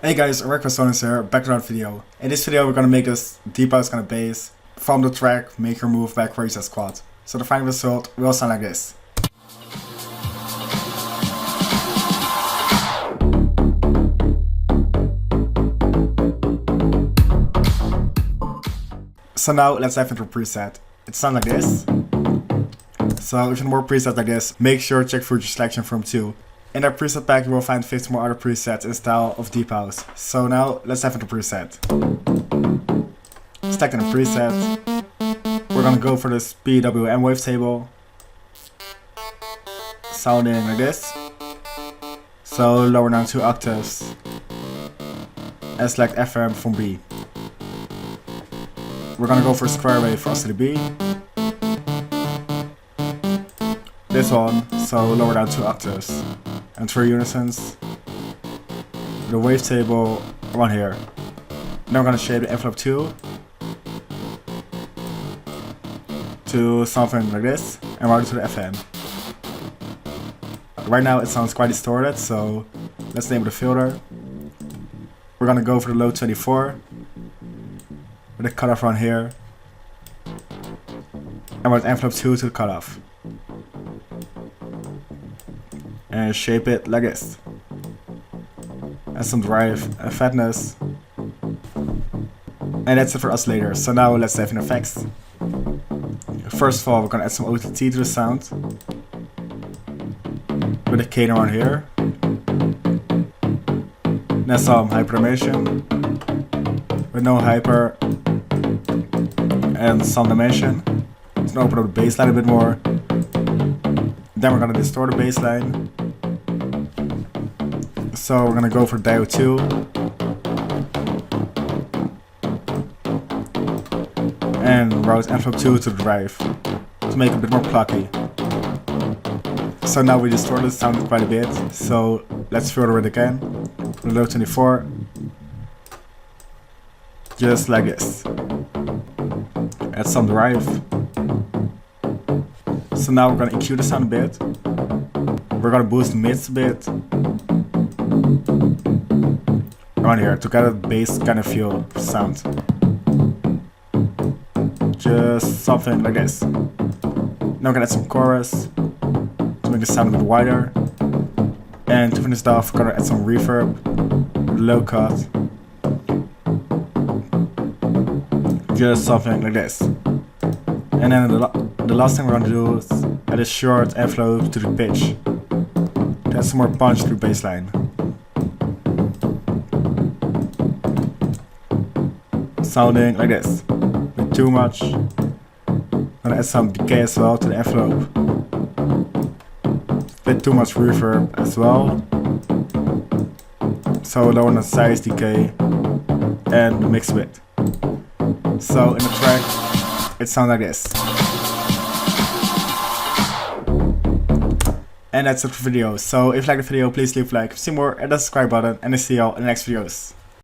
Hey guys, Xfer Serum here, back to another video. In this video we're gonna make this deep house kind of bass from the track Make Your Move by Croatia Squad. So the final result will sound like this. So now let's dive into the preset. It sounds like this. So if you want more presets like this, make sure to check through your selection from 2. In our preset pack you will find 50 more other presets in the style of deep house. So now let's dive into preset. Stack in the preset. We're gonna go for this PWM wavetable. Sounding like this. So lower down 2 octaves. And select FM from B. We're gonna go for square wave for oscillator B. This one, so lower down 2 octaves. And 3 unisons. The wavetable around here. Now we're gonna shape the envelope 2 to something like this and route it to the FM. Right now it sounds quite distorted, so let's enable the filter. We're gonna go for the low 24 with a cutoff around here and route envelope 2 to the cutoff. And shape it like this. And some drive and fatness. And that's it for oscillators. So now let's dive in effects. First of all, we're gonna add some OTT to the sound. With a cane around here. Then some hyperdimension. With no hyper. And some dimension. Let's open up the bassline a bit more. Then we're gonna distort the bassline. So we're gonna go for diode 2. And route envelope 2 to the drive to make it a bit more plucky. So now we distorted the sound quite a bit, so let's filter it again. With low 24. Just like this. Add some drive. So now we're gonna EQ the sound a bit. We're gonna boost the mids a bit. Around here to get a bass kind of feel sound. Just something like this. Now we're gonna add some chorus to make the sound a bit wider. And to finish it off, we're gonna add some reverb, low cut. Just something like this. And then the last thing we're gonna do is add a short envelope to the pitch. To add some more punch to the bassline. Sounding like this. Not too much. Gonna add some decay as well to the envelope. Bit too much reverb as well. So lower the size decay and the mix width. So in the track it sounds like this. And that's it for the video. So if you like the video, please leave a like, see more, hit the subscribe button, and I see y'all in the next videos.